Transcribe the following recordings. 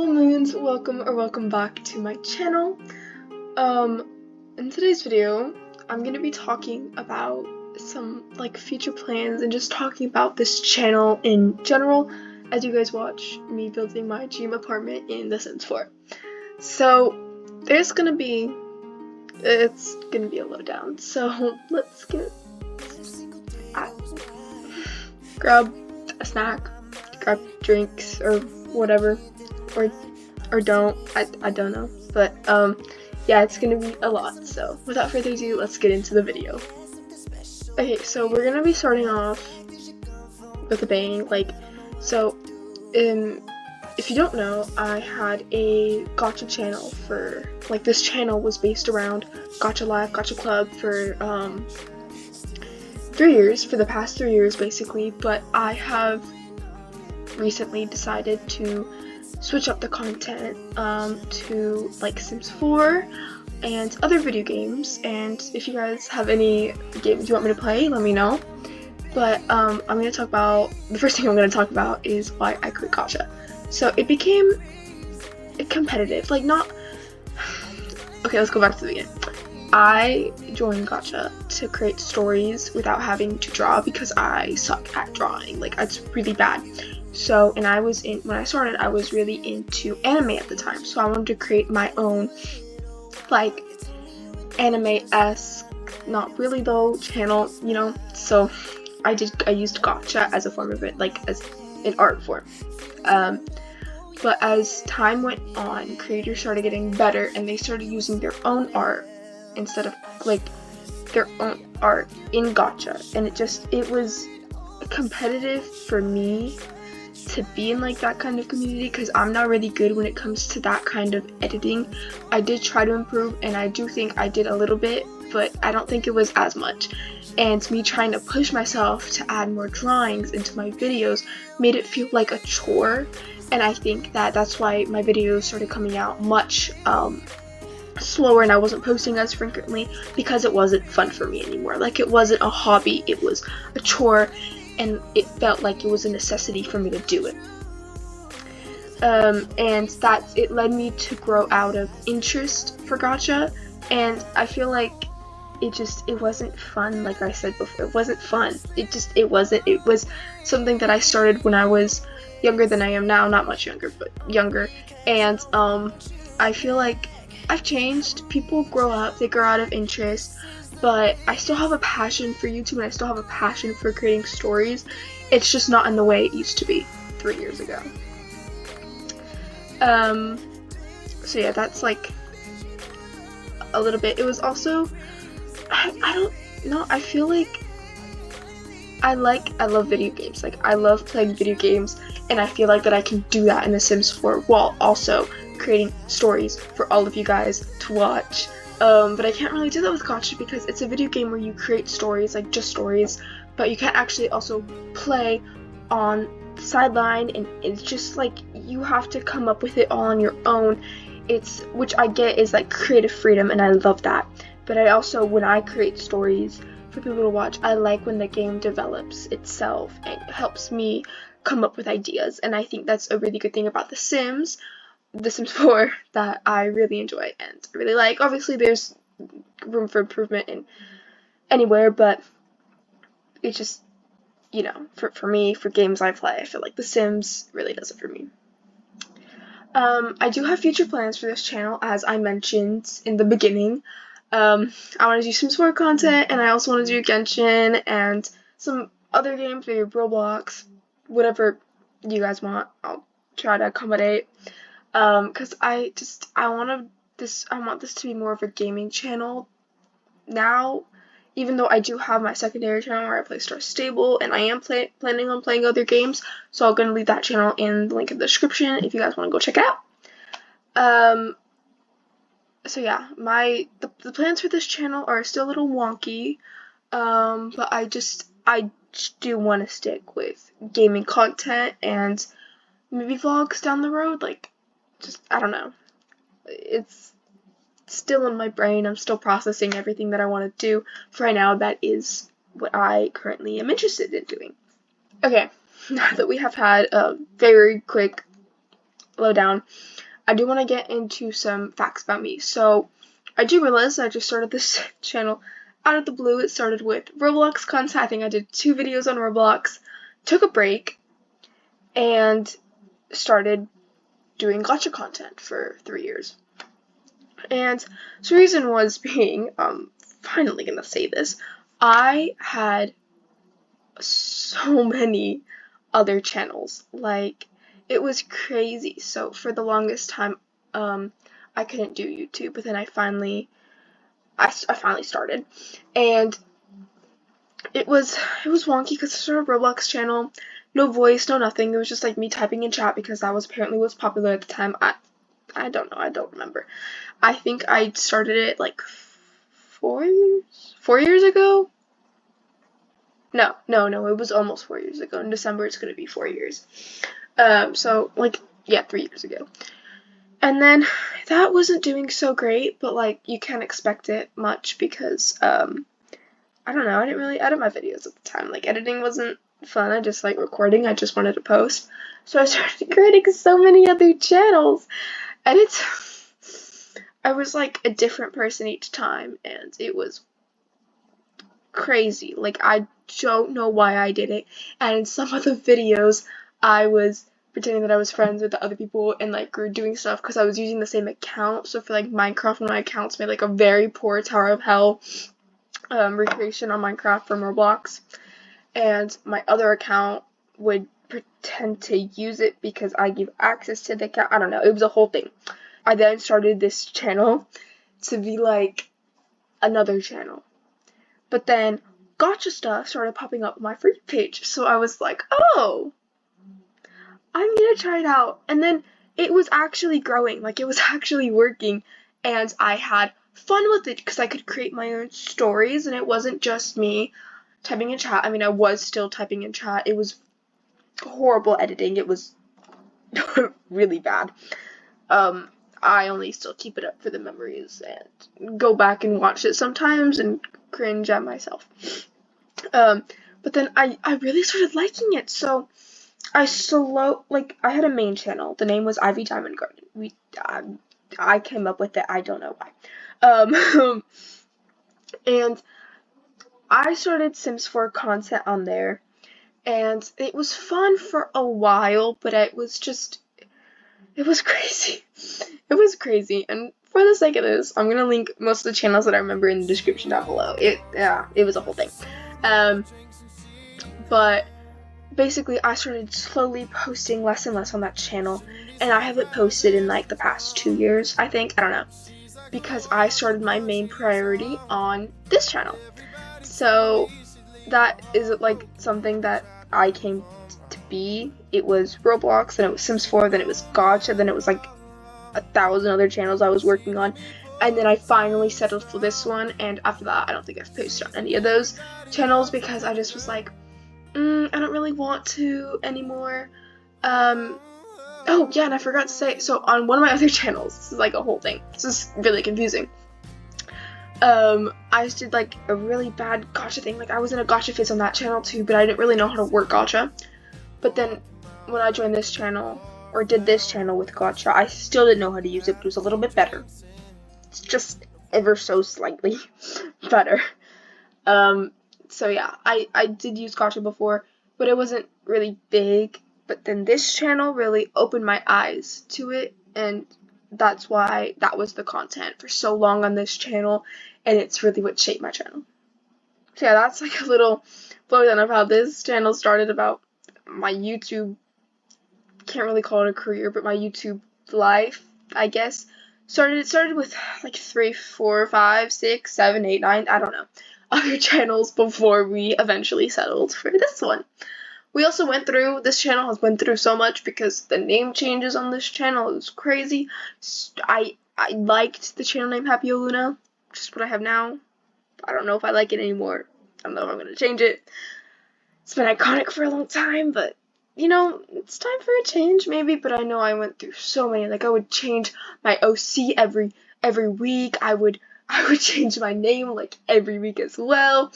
Full moons, welcome back to my channel. In today's video, I'm gonna be talking about some future plans and just talking about this channel in general as you guys watch me building my dream apartment in The Sims 4. So it's gonna be a lowdown. So let's grab a snack, grab drinks or whatever. Or don't. I don't know. But yeah, it's gonna be a lot. So without further ado, let's get into the video. Okay, so we're gonna be starting off with a bang. If you don't know, I had a gacha channel for this channel was based around Gacha Life, Gacha Club for 3 years, for the past 3 years basically, but I have recently decided to switch up the content to Sims 4 and other video games, and if you guys have any games you want me to play, let me know. But the first thing I'm going to talk about is why I quit gacha. So it became competitive, okay, let's go back to the beginning. I joined gacha to create stories without having to draw because I suck at drawing, it's really bad. So, when I started, I was really into anime at the time, so I wanted to create my own, anime-esque, not really though, channel, so I used gacha as a form of it, as an art form. But as time went on, creators started getting better, and they started using their own art instead of, their own art in gacha, and it was competitive for me to be in that kind of community because I'm not really good when it comes to that kind of editing. I did try to improve, and I do think I did a little bit, but I don't think it was as much. And me trying to push myself to add more drawings into my videos made it feel like a chore, and I think that's why my videos started coming out much slower, and I wasn't posting as frequently because it wasn't fun for me anymore. It wasn't a hobby, it was a chore, and it felt like it was a necessity for me to do it. And it led me to grow out of interest for gacha, and I feel like it wasn't fun. Like I said before, it wasn't fun. It was something that I started when I was younger than I am now, not much younger, but younger, and I feel like I've changed. People grow up, they grow out of interest, but I still have a passion for YouTube, and I still have a passion for creating stories. It's just not in the way it used to be 3 years ago. So yeah, that's a little bit. It was also, I don't know, I feel like I love video games. I love playing video games, and I feel like that I can do that in The Sims 4 while also creating stories for all of you guys to watch. But I can't really do that with gacha because it's a video game where you create stories, just stories, but you can't actually also play on the sideline, and it's just you have to come up with it all on your own. Which I get is creative freedom, and I love that. But I also, when I create stories for people to watch, I like when the game develops itself and helps me come up with ideas, and I think that's a really good thing about The Sims 4 that I really enjoy and really like. Obviously there's room for improvement in anywhere, but it's just, for me, for games I play, I feel like The Sims really does it for me. I do have future plans for this channel, as I mentioned in the beginning. I want to do Sims 4 content, and I also want to do Genshin and some other games, maybe Roblox, whatever you guys want, I'll try to accommodate. Because I want this to be more of a gaming channel now, even though I do have my secondary channel where I play Star Stable, and I am planning on playing other games, so I'm gonna leave that channel in the link in the description if you guys want to go check it out. So yeah, the plans for this channel are still a little wonky, but I do want to stick with gaming content and maybe vlogs down the road, I don't know. It's still in my brain. I'm still processing everything that I want to do. For right now, that is what I currently am interested in doing. Okay, now that we have had a very quick lowdown, I do want to get into some facts about me. So I do realize I just started this channel out of the blue. It started with Roblox content. I think I did 2 videos on Roblox, took a break, and started doing gacha content for 3 years. And the reason was being, finally gonna say this, I had so many other channels. Like, it was crazy. So for the longest time, I couldn't do YouTube, but then I finally started, and it was wonky because I started a Roblox channel, no voice, no nothing. It was just like me typing in chat because that was apparently what's popular at the time. I don't know, I don't remember. I think I started it like 4 years ago. No, it was almost 4 years ago. In December, it's gonna be 4 years. So like, yeah, 3 years ago. And then that wasn't doing so great, but like, you can't expect it much because, I don't know, I didn't really edit my videos at the time. Like, editing wasn't fun. I just like recording. I just wanted to post. So I started creating so many other channels, and I was like a different person each time, and it was crazy. Like, I don't know why I did it. And in some of the videos, I was pretending that I was friends with the other people and like we were doing stuff because I was using the same account. So for like Minecraft, one of my accounts made like a very poor Tower of Hell recreation on Minecraft from Roblox, and my other account would pretend to use it because I give access to the account. I don't know, it was a whole thing. I then started this channel to be like another channel, but then gacha stuff started popping up on my free page, so I was like, oh, I'm gonna try it out. And then it was actually growing, like it was actually working, and I had fun with it because I could create my own stories and it wasn't just me typing in chat. I mean, I was still typing in chat. It was horrible editing. It was really bad. I only still keep it up for the memories and go back and watch it sometimes and cringe at myself. But then I really started liking it, so I had a main channel. The name was Ivy Diamond Garden. I came up with it. I don't know why. And I started Sims 4 content on there, and it was fun for a while, but it was crazy. It was crazy, and for the sake of this, I'm gonna link most of the channels that I remember in the description down below. It was a whole thing. But basically, I started slowly posting less and less on that channel, and I haven't posted in like the past 2 years, I think. I don't know, because I started my main priority on this channel. So that is like something that I came to be. It was Roblox, then it was Sims 4, then it was Gacha, then it was like 1,000 other channels I was working on, and then I finally settled for this one. And after that, I don't think I've posted on any of those channels because I just was like, I don't really want to anymore. Oh yeah, and I forgot to say, so on one of my other channels, this is like a whole thing, this is really confusing. I just did like a really bad gacha thing. Like, I was in a gacha phase on that channel too, but I didn't really know how to work gacha. But then when I joined this channel, or did this channel with gacha, I still didn't know how to use it, but it was a little bit better. It's just ever so slightly better. So yeah, I did use gacha before, but it wasn't really big. But then this channel really opened my eyes to it, and that's why that was the content for so long on this channel, and it's really what shaped my channel. So yeah, that's like a little blowdown of how this channel started, about my YouTube, can't really call it a career, but my YouTube life, I guess. It started with like 3, 4, 5, 6, 7, 8, 9, I don't know, other channels before we eventually settled for this one. This channel has went through so much because the name changes on this channel. It was crazy. I liked the channel name Happy Luna, which is what I have now. I don't know if I like it anymore. I don't know if I'm gonna change it. It's been iconic for a long time, but you know, it's time for a change maybe. But I know I went through so many. Like, I would change my OC every week. I would change my name like every week as well.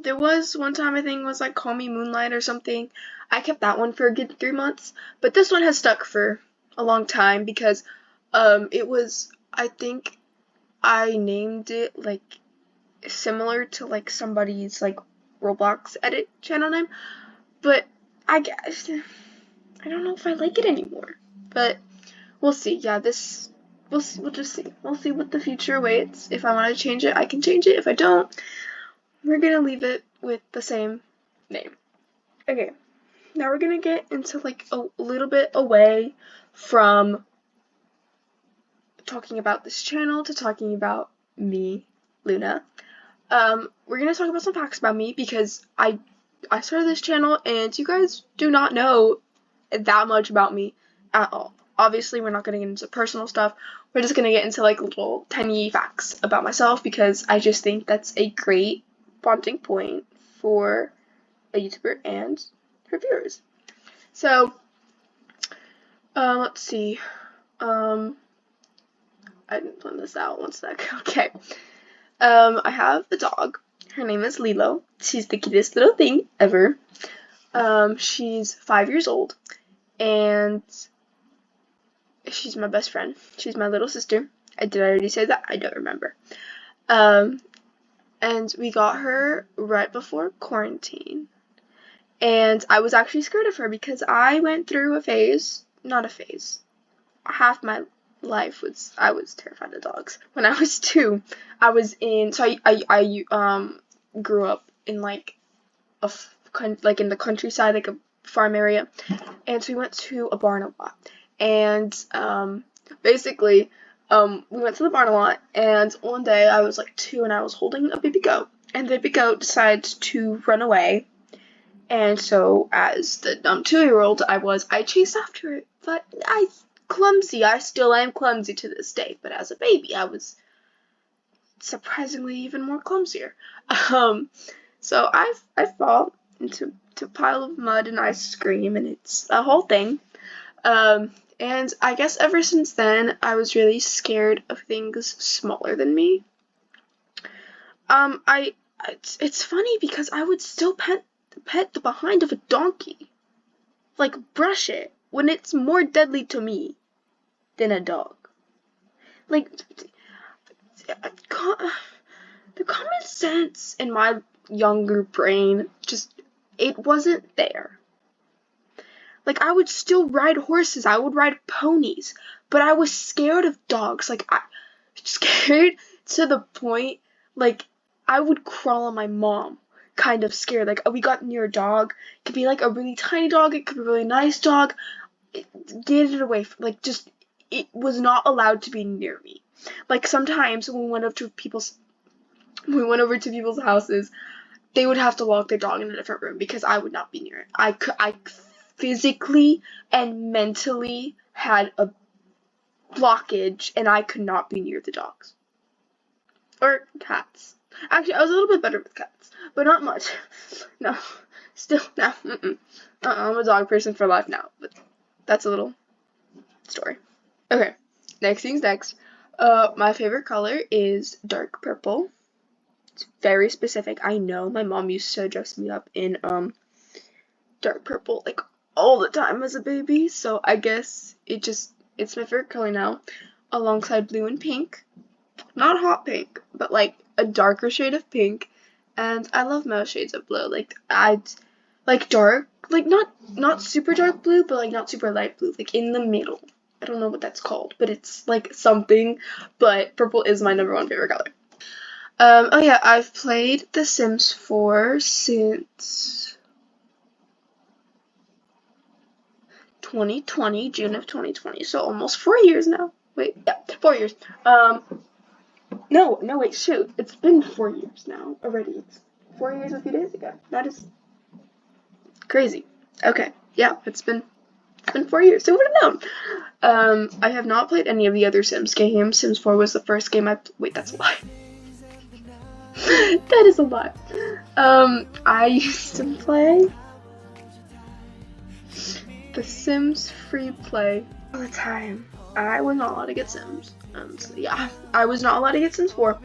There was one time, I think it was like Call Me Moonlight or something. I kept that one for a good 3 months, but this one has stuck for a long time because it was, I think I named it like similar to like somebody's like Roblox edit channel name, but I guess I don't know if I like it anymore. But we'll see. Yeah, this we'll see, we'll just see. We'll see what the future awaits. If I want to change it, I can change it. If I don't, we're gonna leave it with the same name. Okay, now we're gonna get into like a little bit away from talking about this channel to talking about me, Luna. We're gonna talk about some facts about me because I started this channel and you guys do not know that much about me at all. Obviously, we're not gonna get into personal stuff. We're just gonna get into like little tiny facts about myself because I just think that's a great bonding point for a YouTuber and her viewers. So, let's see. I didn't plan this out. 1 sec. Okay. I have a dog. Her name is Lilo. She's the cutest little thing ever. She's 5 years old, and she's my best friend. She's my little sister. Did I already say that? I don't remember. And we got her right before quarantine. And I was actually scared of her because I went through a phase, not a phase, half my life was, I was terrified of dogs. When I was 2, I was in, so I grew up in like like in the countryside, like a farm area, and so we went to a barn a lot, and basically we went to the barn a lot, and one day I was like 2 and I was holding a baby goat, and the baby goat decided to run away, and so as the dumb 2-year-old I chased after it, but I still am clumsy to this day, but as a baby I was surprisingly even more clumsier. So I fall into a pile of mud and I scream and it's a whole thing. And I guess ever since then I was really scared of things smaller than me. It's funny because I would still pet the behind of a donkey, like brush it, when it's more deadly to me than a dog. Like, the common sense in my younger brain it wasn't there. Like, I would still ride horses, I would ride ponies, but I was scared of dogs. Like, scared to the point, like, I would crawl on my mom, kind of scared. Like, we got near a dog, it could be like a really tiny dog, it could be a really nice dog, get it away from, like, just, it was not allowed to be near me. Like, sometimes when we went over to people's houses, they would have to lock their dog in a different room because I would not be near it. I physically and mentally had a blockage, and I could not be near the dogs. Or cats. Actually, I was a little bit better with cats, but not much. No. Still, no. I'm a dog person for life now, but that's a little story. Okay, next thing's next. My favorite color is dark purple. It's very specific. I know my mom used to dress me up in dark purple like all the time as a baby, so I guess it's my favorite color now, alongside blue and pink. Not hot pink, but like a darker shade of pink, and I love most shades of blue. Like I like dark, like not super dark blue, but like not super light blue, like in the middle. I don't know what that's called, but it's like something, but purple is my number 1 favorite color. Oh yeah, I've played The Sims 4 since 2020, June of 2020, so almost 4 years now. Wait, yeah, 4 years. No, wait, shoot. It's been 4 years now already. It's 4 years a few days ago. That is crazy. Okay, yeah, it's been 4 years. Who would have known? I have not played any of the other Sims games. Sims 4 was the first game wait, that's a lie. That is a lie. I used to play The Sims free play all the time. I was not allowed to get Sims. So yeah, I was not allowed to get Sims 4.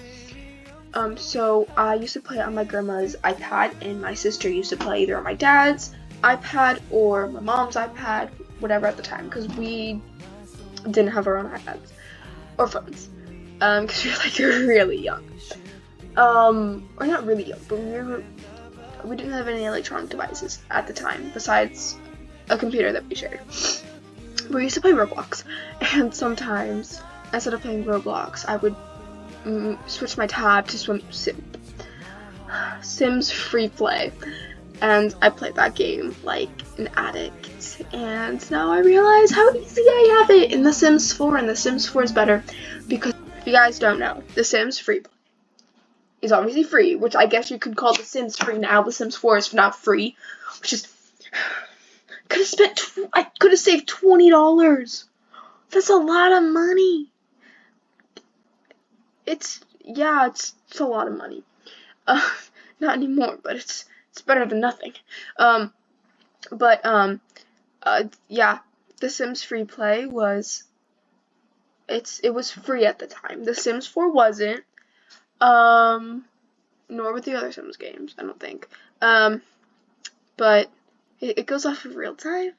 So I used to play on my grandma's iPad, and my sister used to play either on my dad's, iPad or my mom's iPad, whatever at the time, because we didn't have our own iPads or phones, because we were like really young, or not really young, but we didn't have any electronic devices at the time besides a computer that we shared. We used to play Roblox, and sometimes instead of playing Roblox, I would switch my tab to Sims Free Play, and I played that game like an addict, and now I realize how easy I have it in The Sims 4, and The Sims 4 is better because, if you guys don't know, The Sims Free Play is obviously free, which I guess you could call The Sims free now. The Sims 4 is not free, which is, I could have saved $20. That's a lot of money. It's a lot of money. Not anymore, but it's better than nothing. Yeah, The Sims Free Play was, it was free at the time. The Sims 4 wasn't, nor with the other Sims games, I don't think. But it goes off of real time.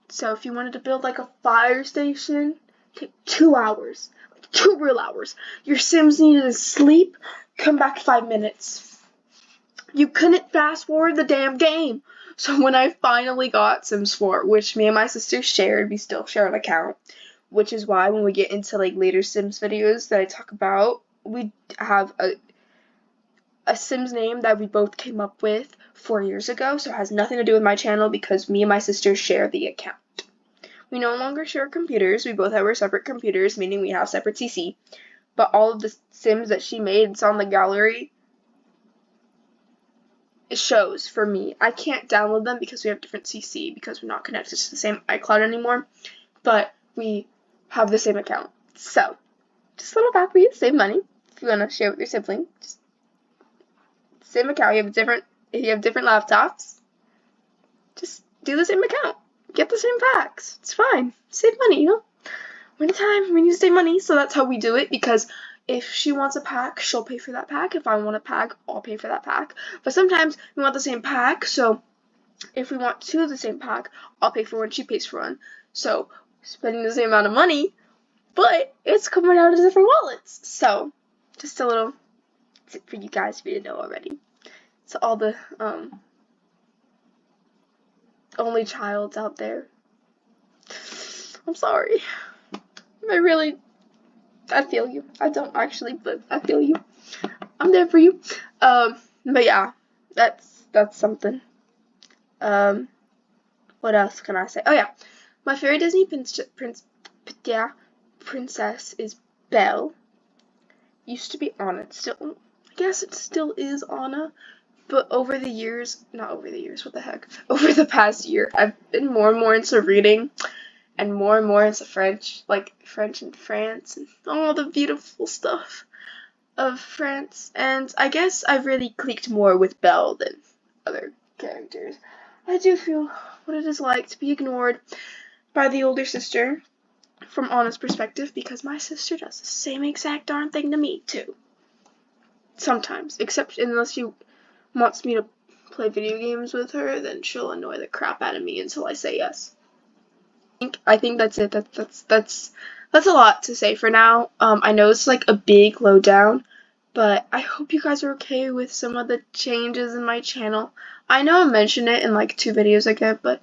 So if you wanted to build like a fire station, take 2 hours. 2 real hours. Your Sims needed to sleep, come back 5 minutes. You couldn't fast forward the damn game. So when I finally got Sims 4, which me and my sister shared, we still share an account, which is why when we get into like later Sims videos that I talk about, we have a Sims name that we both came up with 4 years ago, so it has nothing to do with my channel because me and my sister share the account. We no longer share computers. We both have our separate computers, meaning we have separate CC. But all of the Sims that she made, it's on the gallery. It shows for me. I can't download them because we have different CC because we're not connected to the same iCloud anymore. But we have the same account. So, just a little fact for you to save money. If you want to share with your sibling, just same account. If you have different laptops, just do the same account. Get the same packs. It's fine. Save money, you know? When we need to save money, so that's how we do it, because if she wants a pack, she'll pay for that pack. If I want a pack, I'll pay for that pack. But sometimes we want the same pack, so if we want 2 of the same pack, I'll pay for one, she pays for one. So, spending the same amount of money, but it's coming out of different wallets. So, just a little tip for you guys for you to know already. So all the only childs out there, I'm sorry. I feel you. I don't actually, but I feel you. I'm there for you. But yeah, that's something. What else can I say? Oh yeah, my favorite Disney princess is Belle. Used to be Anna. I guess it still is Anna. But over the past year, I've been more and more into reading, and more into French, like French and France, and all the beautiful stuff of France. And I guess I've really clicked more with Belle than other characters. I do feel what it is like to be ignored by the older sister from Anna's perspective, because my sister does the same exact darn thing to me, too. Sometimes, except unless she wants me to play video games with her, then she'll annoy the crap out of me until I say yes. I think that's it. That's a lot to say for now. I know it's like a big lowdown, but I hope you guys are okay with some of the changes in my channel. I know I mentioned it in like 2 videos ago, but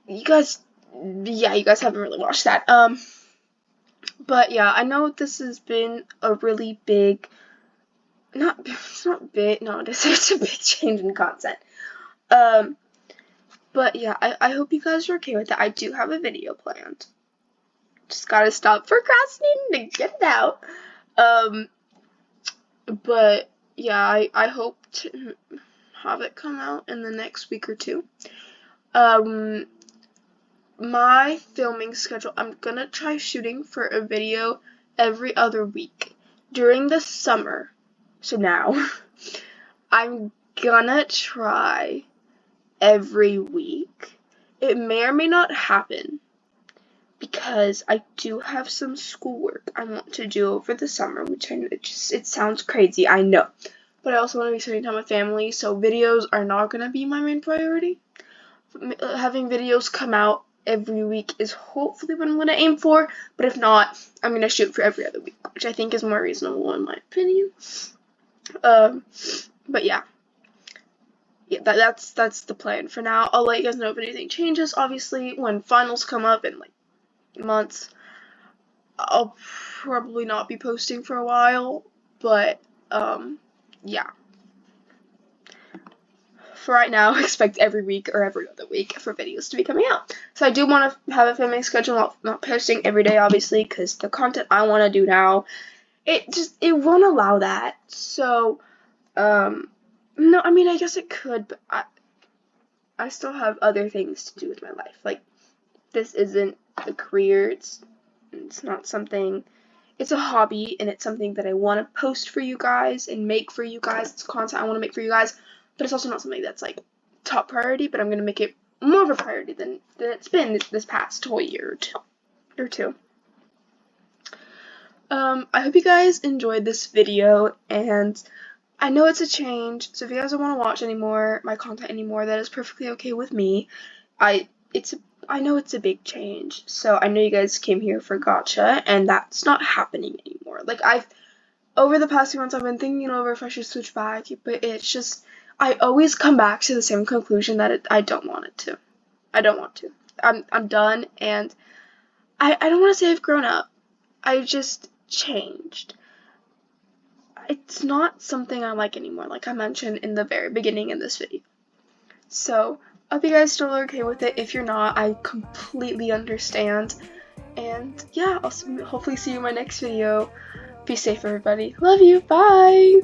you guys haven't really watched that. But yeah, I know this has been a really big, it's not big, no, it's a big change in content. But yeah, I hope you guys are okay with that. I do have a video planned. Just gotta stop procrastinating to get it out. But yeah, I hope to have it come out in the next week or 2. My filming schedule, I'm gonna try shooting for a video every other week during the summer. So now, I'm gonna try every week. It may or may not happen because I do have some schoolwork I want to do over the summer, which it sounds crazy, I know, but I also want to be spending time with family, so videos are not going to be my main priority. Having videos come out every week is hopefully what I'm going to aim for, but if not, I'm going to shoot for every other week, which I think is more reasonable in my opinion. But yeah, that's the plan for now. I'll let you guys know if anything changes. Obviously, when finals come up in like months, I'll probably not be posting for a while, but yeah. For right now, expect every week or every other week for videos to be coming out. So I do want to have a filming schedule, not posting every day, obviously, because the content I want to do now, it won't allow that. So, no, I mean, I guess it could, but I still have other things to do with my life. Like, this isn't a career, it's not something, it's a hobby, and it's something that I want to post for you guys and make for you guys. It's content I want to make for you guys, but it's also not something that's like top priority, but I'm going to make it more of a priority than it's been this past whole year or two. I hope you guys enjoyed this video, and I know it's a change, so if you guys don't want to watch my content anymore, that is perfectly okay with me. I know it's a big change, so I know you guys came here for gotcha, and that's not happening anymore. Like, over the past few months, I've been thinking over if I should switch back, but it's just, I always come back to the same conclusion that I don't want it to. I don't want to. I'm done, and I don't want to say I've grown up. I just changed. It's not something I like anymore, like I mentioned in the very beginning in this video. So, I hope you guys still are okay with it. If you're not, I completely understand. And yeah, I'll hopefully see you in my next video. Be safe, everybody. Love you. Bye!